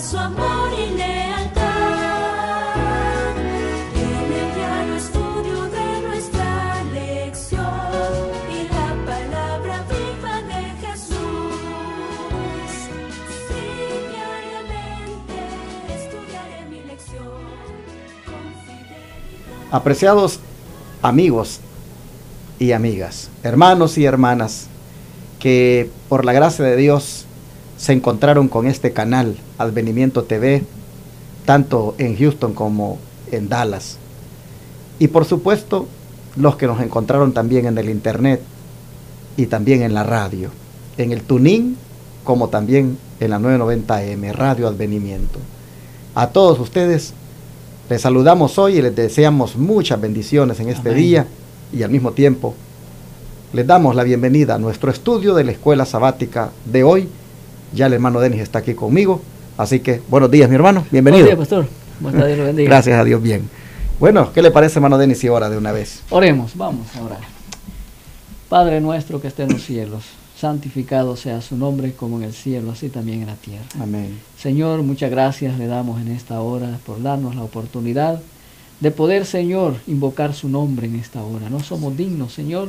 su amor y lealtad. En el diario estudio de nuestra lección y la palabra viva de Jesús. Sí, diariamente estudiaré mi lección con fidelidad. Apreciados amigos y amigas, hermanos y hermanas, que por la gracia de Dios se encontraron con este canal Advenimiento TV, tanto en Houston como en Dallas. Y por supuesto, los que nos encontraron también en el internet y también en la radio, en el TuneIn, como también en la 990M, Radio Advenimiento. A todos ustedes les saludamos hoy y les deseamos muchas bendiciones en este Amén. día, y al mismo tiempo les damos la bienvenida a nuestro estudio de la escuela sabática de hoy. Ya el hermano Denis está aquí conmigo, así que buenos días, mi hermano, bienvenido. Buenos días, pastor. Buenas tardes, lo bendiga. Gracias a Dios, bien. Bueno, ¿qué le parece, hermano Denis, si ora de una vez? Oremos, vamos a orar. Padre nuestro que esté en los cielos, santificado sea su nombre como en el cielo, así también en la tierra. Amén. Señor, muchas gracias le damos en esta hora por darnos la oportunidad de poder, Señor, invocar su nombre en esta hora. No somos dignos, Señor,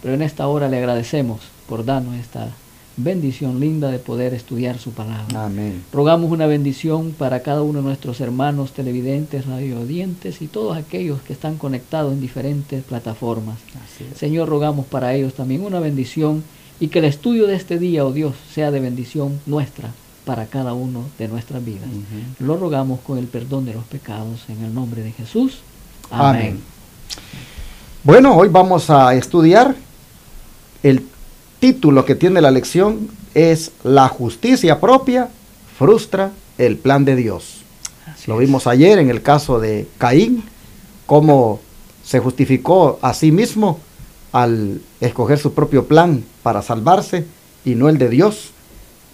pero en esta hora le agradecemos por darnos esta bendición linda de poder estudiar su palabra. Amén. Rogamos una bendición para cada uno de nuestros hermanos televidentes, radioaudientes y todos aquellos que están conectados en diferentes plataformas. Así es. Señor, rogamos para ellos también una bendición y que el estudio de este día, oh Dios, sea de bendición nuestra para cada uno de nuestras vidas. Ujú. Lo rogamos con el perdón de los pecados en el nombre de Jesús. Amén. Bueno, hoy vamos a estudiar el título que tiene la lección es La justicia propia frustra el plan de Dios. Así Lo es. vimos ayer en el caso de Caín, cómo se justificó a sí mismo al escoger su propio plan para salvarse y no el de Dios,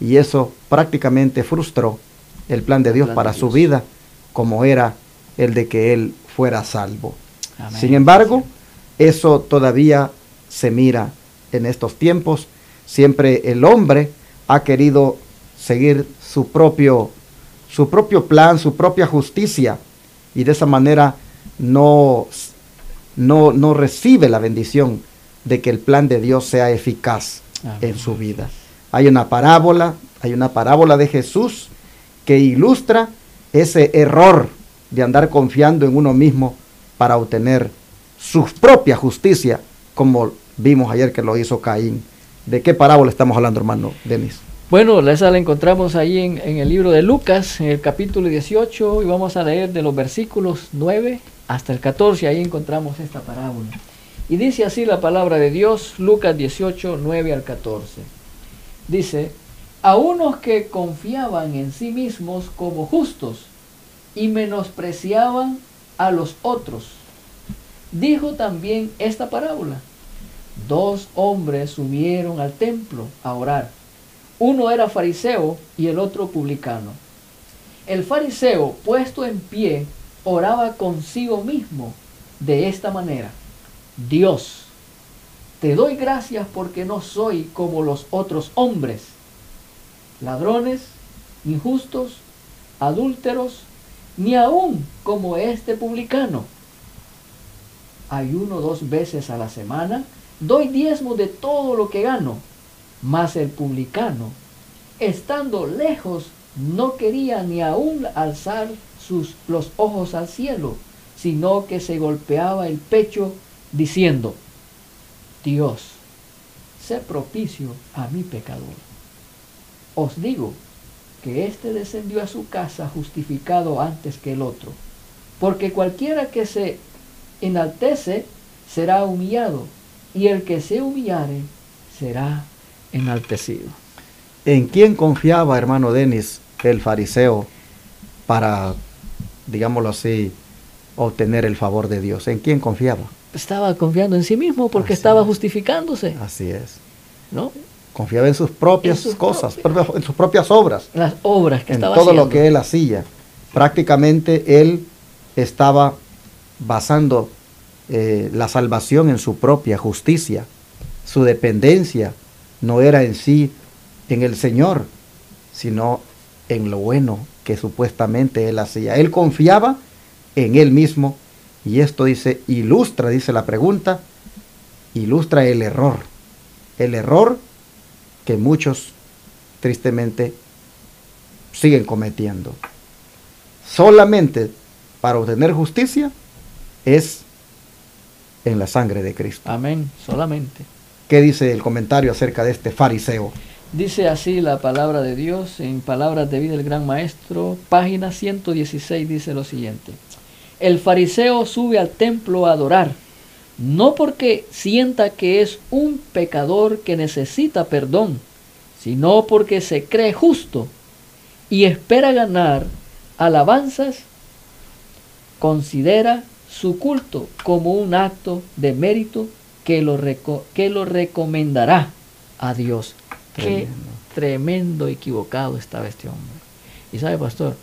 y eso prácticamente frustró el plan de El Dios plan para de su Dios. vida, como era el de que él fuera salvo. Amén. Sin embargo, eso todavía se mira en estos tiempos. Siempre el hombre ha querido seguir su propio plan, su propia justicia, y de esa manera no recibe la bendición de que el plan de Dios sea eficaz Amén. en su vida. Hay una parábola de Jesús que ilustra ese error de andar confiando en uno mismo para obtener su propia justicia, como vimos ayer que lo hizo Caín. ¿De qué parábola estamos hablando, hermano Denis? Bueno, esa la encontramos ahí en el libro de Lucas, en el capítulo 18, y vamos a leer de los versículos 9 hasta el 14, ahí encontramos esta parábola. Y dice así la palabra de Dios, Lucas 18, 9 al 14. Dice, a unos que confiaban en sí mismos como justos y menospreciaban a los otros, dijo también esta parábola. Dos hombres subieron al templo a orar. Uno era fariseo y el otro publicano. El fariseo, puesto en pie, oraba consigo mismo de esta manera: Dios, te doy gracias porque no soy como los otros hombres, ladrones, injustos, adúlteros, ni aun como este publicano. Ayuno 2 veces a la semana, doy diezmo de todo lo que gano. Mas el publicano, estando lejos, no quería ni aun alzar los ojos al cielo, sino que se golpeaba el pecho, diciendo: Dios, sé propicio a mi pecador. Os digo que éste descendió a su casa justificado antes que el otro, porque cualquiera que se enaltece será humillado, y el que se humillare será enaltecido. ¿En quién confiaba, hermano Denis, el fariseo para, digámoslo así, obtener el favor de Dios? ¿En quién confiaba? Estaba confiando en sí mismo porque Así estaba es. justificándose, Así es. ¿no? Confiaba en sus propias En sus cosas, propias. en sus propias obras, Las obras que en estaba todo haciendo. lo que él hacía. Prácticamente él estaba basando la salvación en su propia justicia. Su dependencia no era en sí en el Señor, sino en lo bueno que supuestamente él hacía. Él confiaba en él mismo, y esto dice la pregunta, ilustra el error que muchos tristemente siguen cometiendo. Solamente para obtener justicia es en la sangre de Cristo. Amén, solamente. ¿Qué dice el comentario acerca de este fariseo? Dice así la palabra de Dios en Palabras de Vida del Gran Maestro, página 116, dice lo siguiente: el fariseo sube al templo a adorar, no porque sienta que es un pecador que necesita perdón, sino porque se cree justo y espera ganar alabanzas. Considera su culto como un acto de mérito que lo recomendará a Dios. Tremendo. Qué tremendo equivocado estaba este hombre. Y sabe, pastor,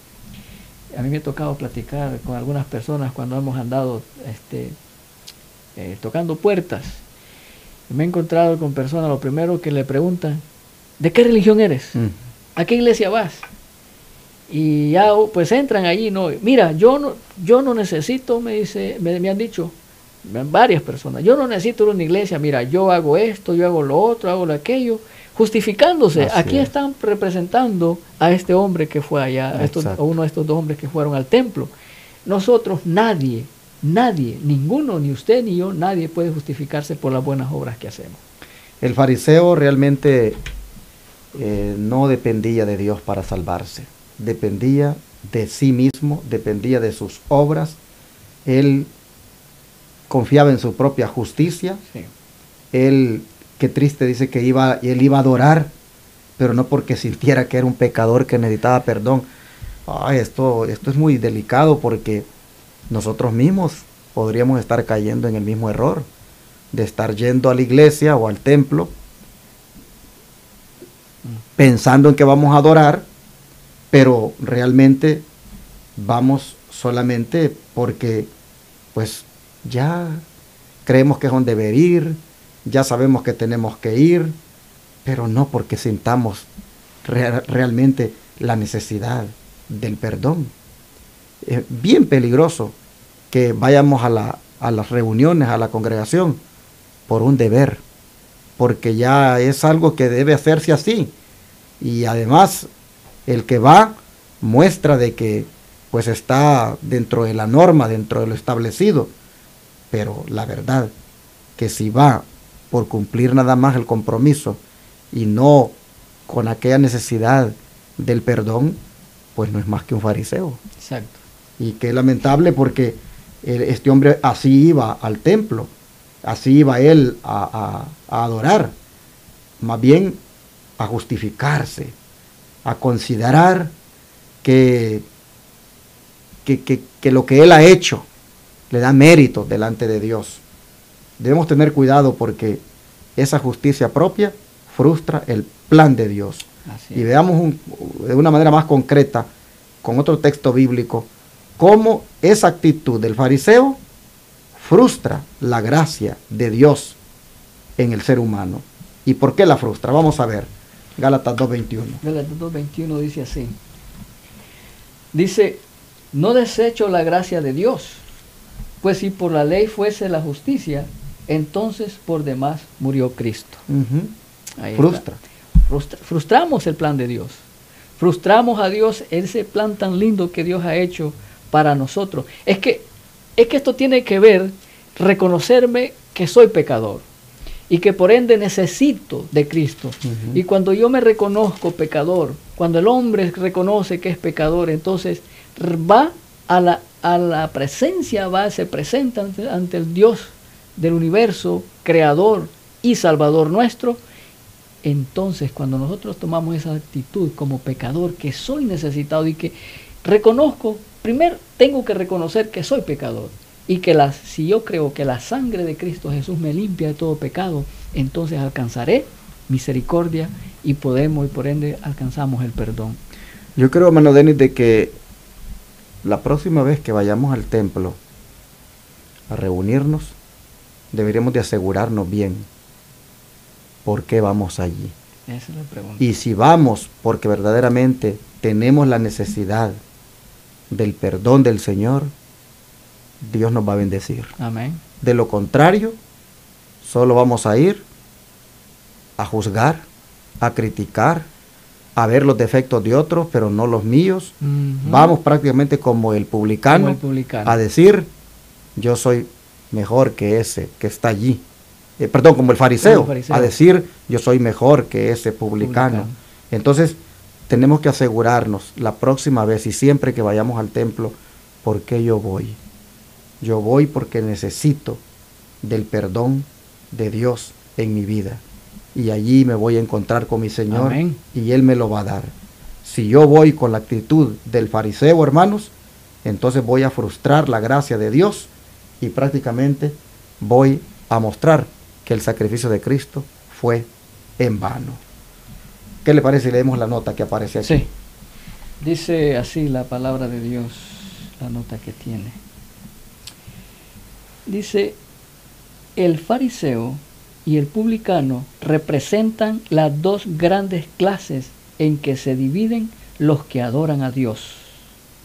a mí me ha tocado platicar con algunas personas cuando hemos andado tocando puertas. Me he encontrado con personas, lo primero que le preguntan: ¿de qué religión eres? ¿A qué iglesia vas? Y ya pues entran allí, no, mira, yo no necesito, me han dicho varias personas, yo no necesito una iglesia, mira, yo hago esto, yo hago lo otro, hago lo aquello, justificándose. Así Aquí es. están representando a este hombre que fue allá, a uno de estos dos hombres que fueron al templo. Nosotros, nadie, ninguno, ni usted ni yo, nadie puede justificarse por las buenas obras que hacemos. El fariseo realmente no dependía de Dios para salvarse. Dependía de sí mismo, dependía de sus obras. Él confiaba en su propia justicia. Sí. Él, qué triste, dice que él iba a adorar, pero no porque sintiera que era un pecador que necesitaba perdón. Esto es muy delicado, porque nosotros mismos podríamos estar cayendo en el mismo error de estar yendo a la iglesia o al templo pensando en que vamos a adorar, pero realmente vamos solamente porque pues ya creemos que es donde deber ir, ya sabemos que tenemos que ir, pero no porque sintamos realmente la necesidad del perdón. Es bien peligroso que vayamos a las reuniones, a la congregación, por un deber, porque ya es algo que debe hacerse así, y además el que va muestra de que pues está dentro de la norma, dentro de lo establecido, pero la verdad que si va por cumplir nada más el compromiso y no con aquella necesidad del perdón, pues no es más que un fariseo. Exacto. Y qué lamentable, porque este hombre así iba al templo, así iba él a adorar, más bien a justificarse, a considerar que lo que él ha hecho le da mérito delante de Dios. Debemos tener cuidado, porque esa justicia propia frustra el plan de Dios. Así Y es. veamos de una manera más concreta, con otro texto bíblico, cómo esa actitud del fariseo frustra la gracia de Dios en el ser humano. ¿Y por qué la frustra? Vamos a ver. Gálatas 2:21. Gálatas 2:21 dice así. Dice: no desecho la gracia de Dios, pues si por la ley fuese la justicia, entonces por demás murió Cristo. Ahí Frustra. está. Frustramos el plan de Dios. Frustramos a Dios, ese plan tan lindo que Dios ha hecho para nosotros. Es que esto tiene que ver, reconocerme que soy pecador y que por ende necesito de Cristo. Y cuando yo me reconozco pecador, cuando el hombre reconoce que es pecador, entonces va a la presencia, se presenta ante el Dios del universo, creador y salvador nuestro. Entonces, cuando nosotros tomamos esa actitud como pecador, que soy necesitado y que reconozco, primero tengo que reconocer que soy pecador, y que si yo creo que la sangre de Cristo Jesús me limpia de todo pecado, entonces alcanzaré misericordia y por ende alcanzamos el perdón. Yo creo, hermano Denis, de que la próxima vez que vayamos al templo a reunirnos, deberíamos de asegurarnos bien por qué vamos allí. Esa es la pregunta. Y si vamos porque verdaderamente tenemos la necesidad del perdón del Señor, Dios nos va a bendecir. Amén. De lo contrario, solo vamos a ir a juzgar, a criticar, a ver los defectos de otros, pero no los míos. Ujú. Vamos prácticamente como el publicano, Como el publicano. a decir, yo soy mejor que ese que está allí. Perdón, como el fariseo, Como el fariseo. a decir, yo soy mejor que ese publicano. Entonces, tenemos que asegurarnos la próxima vez y siempre que vayamos al templo, ¿por qué yo voy? Yo voy porque necesito del perdón de Dios en mi vida. Y allí me voy a encontrar con mi Señor. Amén. Y Él me lo va a dar. Si yo voy con la actitud del fariseo, hermanos, entonces voy a frustrar la gracia de Dios y prácticamente voy a mostrar que el sacrificio de Cristo fue en vano. ¿Qué le parece si leemos la nota que aparece aquí? Sí. Dice así la palabra de Dios, la nota que tiene. Dice, el fariseo y el publicano representan las dos grandes clases en que se dividen los que adoran a Dios.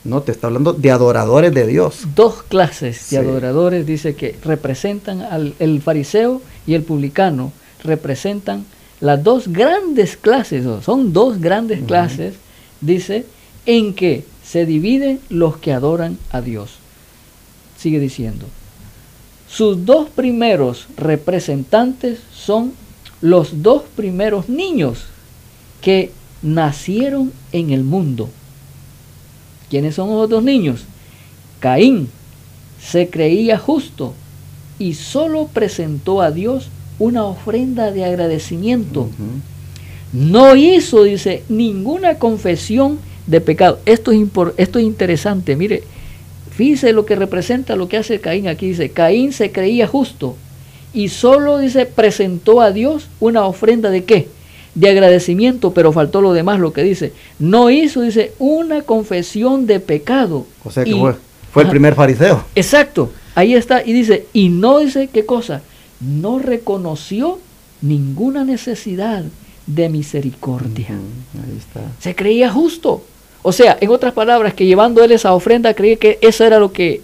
No, te está hablando de adoradores de Dios. Dos clases Sí. de adoradores, dice que representan el fariseo y el publicano, representan las dos grandes clases, son dos grandes clases, dice, en que se dividen los que adoran a Dios. Sigue diciendo, sus dos primeros representantes son los dos primeros niños que nacieron en el mundo. ¿Quiénes son los dos niños? Caín se creía justo y solo presentó a Dios una ofrenda de agradecimiento. Ujú. No hizo, dice, ninguna confesión de pecado. Esto es interesante, mire, fíjese lo que representa lo que hace Caín aquí. Dice, Caín se creía justo y solo, dice, presentó a Dios una ofrenda de ¿qué? De agradecimiento, pero faltó lo demás, lo que dice. No hizo, dice, una confesión de pecado. O sea que Y- fue el primer fariseo. Exacto, ahí está, y dice, y no dice qué cosa, no reconoció ninguna necesidad de misericordia. Ujú, ahí está. Se creía justo. O sea, en otras palabras, que llevando él esa ofrenda, creía que eso era lo que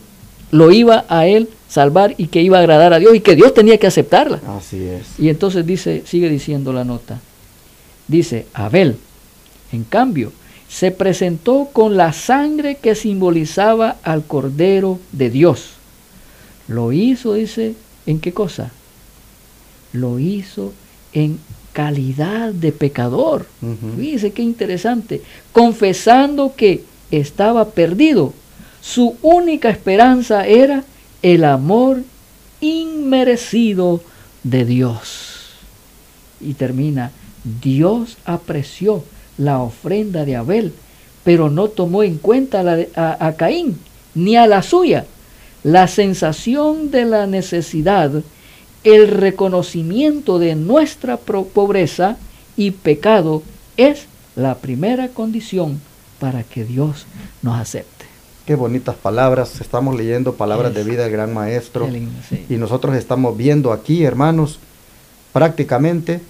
lo iba a él salvar y que iba a agradar a Dios y que Dios tenía que aceptarla. Así es. Y entonces dice, sigue diciendo la nota. Dice, Abel, en cambio, se presentó con la sangre que simbolizaba al Cordero de Dios. Lo hizo, dice, ¿en qué cosa? Lo hizo en calidad de pecador. Ujú. Fíjese qué interesante. Confesando que estaba perdido. Su única esperanza era el amor inmerecido de Dios. Y termina, Dios apreció la ofrenda de Abel, pero no tomó en cuenta a Caín, ni a la suya. La sensación de la necesidad, el reconocimiento de nuestra pobreza y pecado es la primera condición para que Dios nos acepte. Qué bonitas palabras. Estamos leyendo palabras de Es- vida del gran maestro. Qué lindo, sí. Y nosotros estamos viendo aquí, hermanos, prácticamente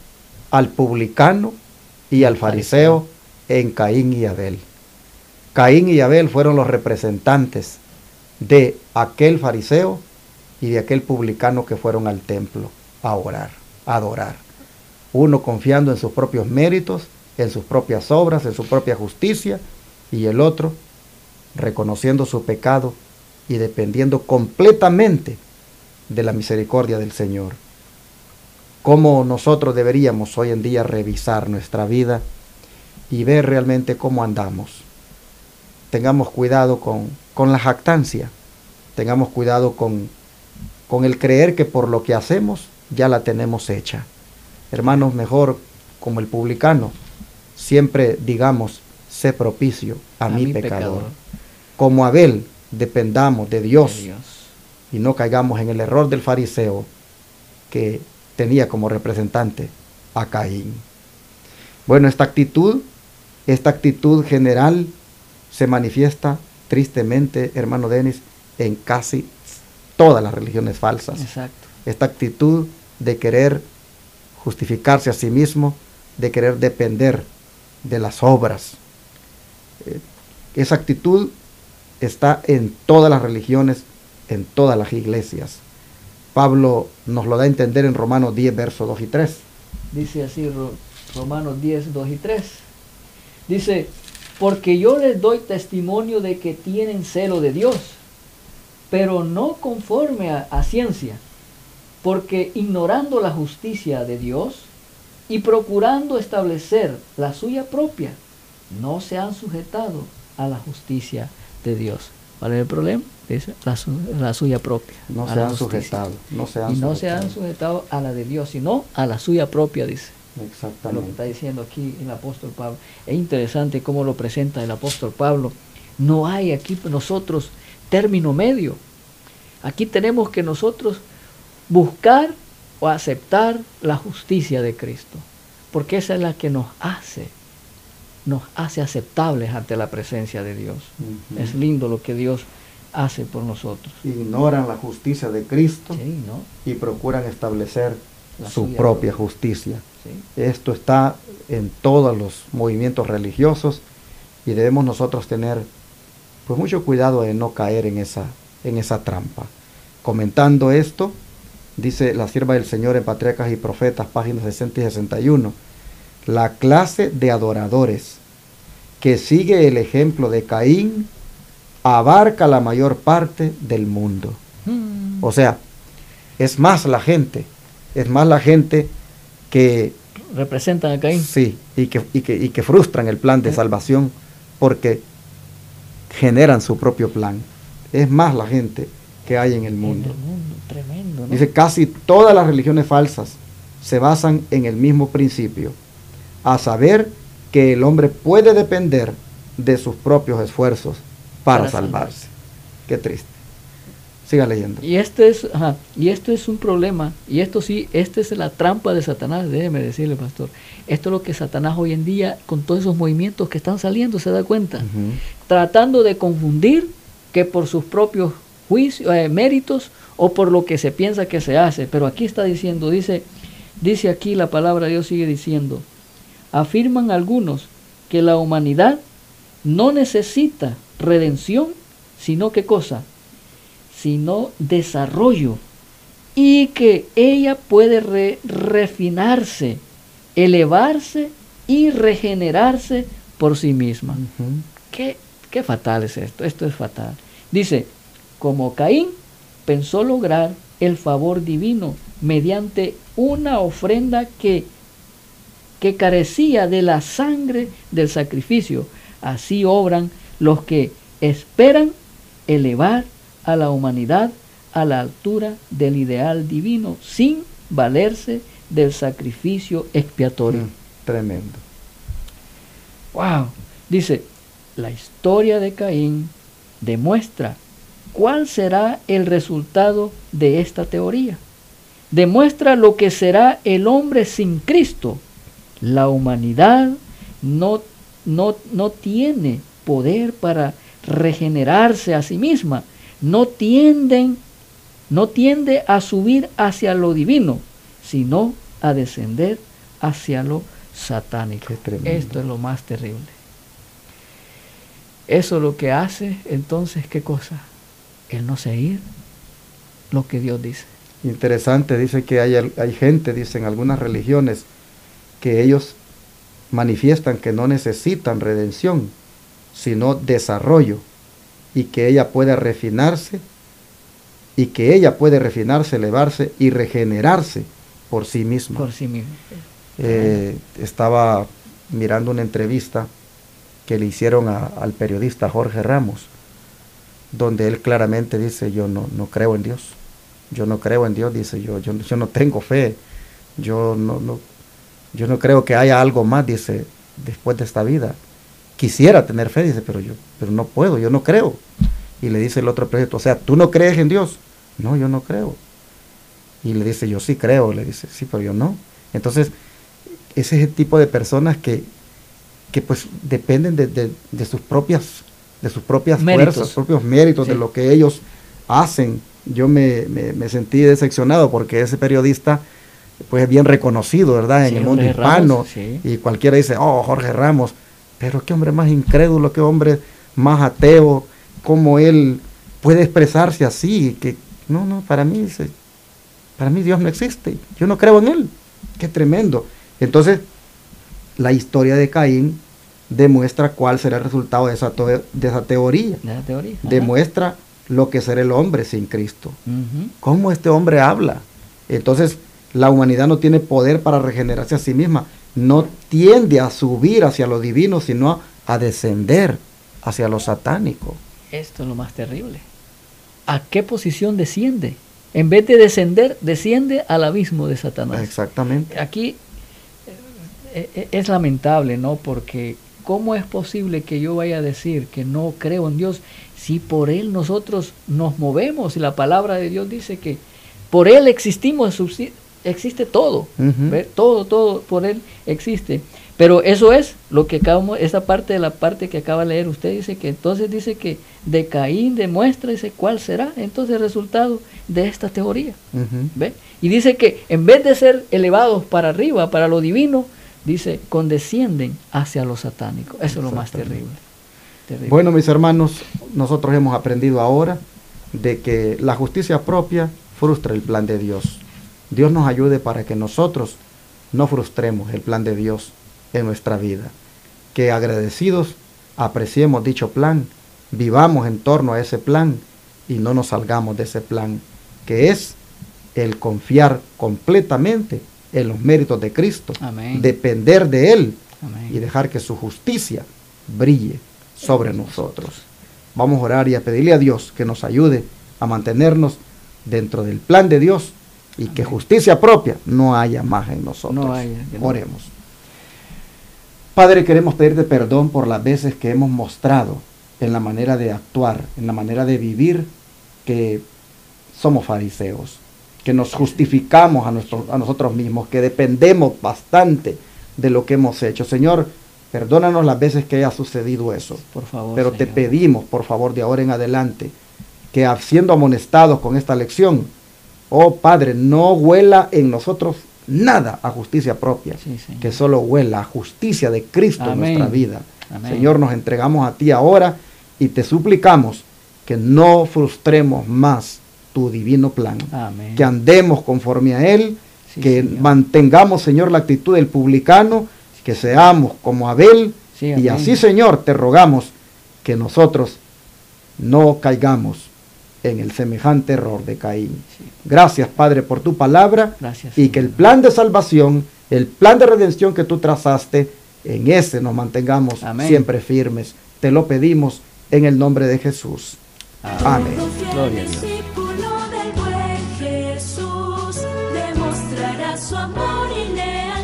al publicano y al fariseo en Caín y Abel. Caín y Abel fueron los representantes de aquel fariseo y de aquel publicano que fueron al templo a orar, a adorar. Uno confiando en sus propios méritos, en sus propias obras, en su propia justicia, y el otro reconociendo su pecado y dependiendo completamente de la misericordia del Señor. Cómo nosotros deberíamos hoy en día revisar nuestra vida y ver realmente cómo andamos. Tengamos cuidado con la jactancia, tengamos cuidado con el creer que por lo que hacemos ya la tenemos hecha. Hermanos, mejor como el publicano, siempre digamos, sé propicio a mi pecador. Como Abel, dependamos de Dios, De Dios. y no caigamos en el error del fariseo que tenía como representante a Caín. Bueno, esta actitud general se manifiesta tristemente, hermano Denis, en casi todas las religiones falsas. Exacto. Esta actitud de querer justificarse a sí mismo de querer depender de las obras. Esa actitud está en todas las religiones, en todas las iglesias. Pablo nos lo da a entender en Romanos 10, versos 2 y 3. Dice así Romanos 10, 2 y 3. Dice, porque yo les doy testimonio de que tienen celo de Dios, pero no conforme a ciencia, porque ignorando la justicia de Dios y procurando establecer la suya propia, no se han sujetado a la justicia de Dios. ¿Cuál es el problema? Dice, la suya propia. No se han sujetado. No se han sujetado a la de Dios, sino a la suya propia, dice. Exactamente. Lo que está diciendo aquí el apóstol Pablo. Es interesante cómo lo presenta el apóstol Pablo. No hay aquí nosotros término medio. Aquí tenemos que nosotros buscar o aceptar la justicia de Cristo, porque esa es la que nos hace aceptables ante la presencia de Dios. Es lindo lo que Dios hace por nosotros. Ignoran la justicia de Cristo, sí, ¿no? Y procuran establecer su suya propia justicia. Sí. Esto está en todos los movimientos religiosos y debemos nosotros tener pues mucho cuidado de no caer en esa trampa. Comentando esto, dice la sierva del Señor en Patriarcas y Profetas, páginas 60 y 61, la clase de adoradores que sigue el ejemplo de Caín abarca la mayor parte del mundo. O sea, es más la gente que representan a Caín. Sí, y que frustran el plan de salvación porque generan su propio plan. Es más la gente que hay en el mundo. Tremendo, ¿no? Dice, casi todas las religiones falsas se basan en el mismo principio, a saber que el hombre puede depender de sus propios esfuerzos para salvarse. Qué triste. Siga leyendo. Y esto es un problema, y esta es la trampa de Satanás, déjeme decirle, pastor. Esto es lo que Satanás hoy en día, con todos esos movimientos que están saliendo, se da cuenta. Tratando de confundir que por sus propios juicios, méritos, o por lo que se piensa que se hace. Pero aquí está diciendo, dice aquí la palabra de Dios sigue diciendo, afirman algunos que la humanidad no necesita redención, sino ¿qué cosa? Sino desarrollo, y que ella puede refinarse, elevarse y regenerarse por sí misma. Qué fatal es esto. Esto es fatal. Dice, como Caín pensó lograr el favor divino mediante una ofrenda que carecía de la sangre del sacrificio, así obran los que esperan elevar a la humanidad a la altura del ideal divino sin valerse del sacrificio expiatorio. Tremendo. Wow. Dice, la historia de Caín demuestra cuál será el resultado de esta teoría. Demuestra lo que será el hombre sin Cristo. La humanidad no tiene poder para regenerarse a sí misma. No tiende a subir hacia lo divino, sino a descender hacia lo satánico. Esto es lo más terrible. Eso es lo que hace, entonces, ¿qué cosa? El no seguir lo que Dios dice. Interesante, dice que hay gente, dicen algunas religiones, que ellos manifiestan que no necesitan redención, sino desarrollo, y que ella puede refinarse, elevarse y regenerarse por sí misma. Por sí misma. Estaba mirando una entrevista que le hicieron al periodista Jorge Ramos, donde él claramente dice, yo no creo en Dios. Yo no creo en Dios, dice, yo no tengo fe. Yo no creo que haya algo más, dice, después de esta vida. Quisiera tener fe, dice, pero no puedo, yo no creo. Y le dice el otro periodista, o sea, ¿tú no crees en Dios? No, yo no creo. Y le dice, yo sí creo, le dice, sí, pero yo no. Entonces, ese es el tipo de personas que pues dependen de sus propias méritos. fuerzas, propios méritos, sí, de lo que ellos hacen. Yo me sentí decepcionado porque ese periodista pues es bien reconocido, ¿verdad? En Sí, el mundo Jorge hispano. Ramos, sí. Y cualquiera dice, oh, Jorge Ramos. Pero qué hombre más incrédulo, qué hombre más ateo, cómo él puede expresarse así. Que no, para mí Dios no existe. Yo no creo en él. Qué tremendo. Entonces, la historia de Caín demuestra cuál será el resultado de esa teoría. De la teoría. Ajá. Demuestra lo que será el hombre sin Cristo. Ujú. Cómo este hombre habla. Entonces, la humanidad no tiene poder para regenerarse a sí misma. No tiende a subir hacia lo divino, sino a descender hacia lo satánico. Esto es lo más terrible. ¿A qué posición desciende? En vez de descender, desciende al abismo de Satanás. Exactamente. Aquí es lamentable, ¿no? Porque ¿cómo es posible que yo vaya a decir que no creo en Dios si por Él nosotros nos movemos? Y la palabra de Dios dice que por Él existimos, existe todo. Ujú. ¿Ve? Todo por Él existe. Pero eso es lo que acabamos, esa parte de la parte que acaba de leer usted, dice que entonces dice que de Caín demuestra, dice cuál será entonces el resultado de esta teoría. Ujú. ¿Ve? Y dice que en vez de ser elevados para arriba, para lo divino, dice, condescienden hacia lo satánico. Eso es lo más terrible. Terrible. Bueno, mis hermanos, nosotros hemos aprendido ahora de que la justicia propia frustra el plan de Dios. Dios nos ayude para que nosotros no frustremos el plan de Dios en nuestra vida. Que agradecidos apreciemos dicho plan, vivamos en torno a ese plan y no nos salgamos de ese plan, que es el confiar completamente en los méritos de Cristo, Amén. depender de Él Amén. y dejar que su justicia brille sobre nosotros. Vamos a orar y a pedirle a Dios que nos ayude a mantenernos dentro del plan de Dios y Amén. que justicia propia no haya más en nosotros. No haya, que no. Oremos. Padre, queremos pedirte perdón por las veces que hemos mostrado en la manera de actuar, en la manera de vivir, que somos fariseos, que nos justificamos a nosotros mismos, que dependemos bastante de lo que hemos hecho. Señor, perdónanos las veces que haya sucedido eso. Por favor, Pero te Señor. pedimos, por favor, de ahora en adelante, que siendo amonestados con esta lección, oh Padre, no huela en nosotros nada a justicia propia, Sí, Señor. que solo huela a justicia de Cristo en Amén. nuestra vida. Amén. Señor, nos entregamos a ti ahora y te suplicamos que no frustremos más tu divino plan, Amén. que andemos conforme a él, Sí, que Señor. mantengamos, Señor, la actitud del publicano, que seamos como Abel, Sí, y amén. así, Señor, te rogamos que nosotros no caigamos en el semejante error de Caín. Sí. Gracias, Padre, por tu palabra, Gracias, y que el Señor. plan de salvación, el plan de redención que tú trazaste, en ese nos mantengamos Amén. siempre firmes. Te lo pedimos en el nombre de Jesús. Amén. Todo fiel Gloria a Dios. discípulo del buen Jesús demostrará su amor y lealtad.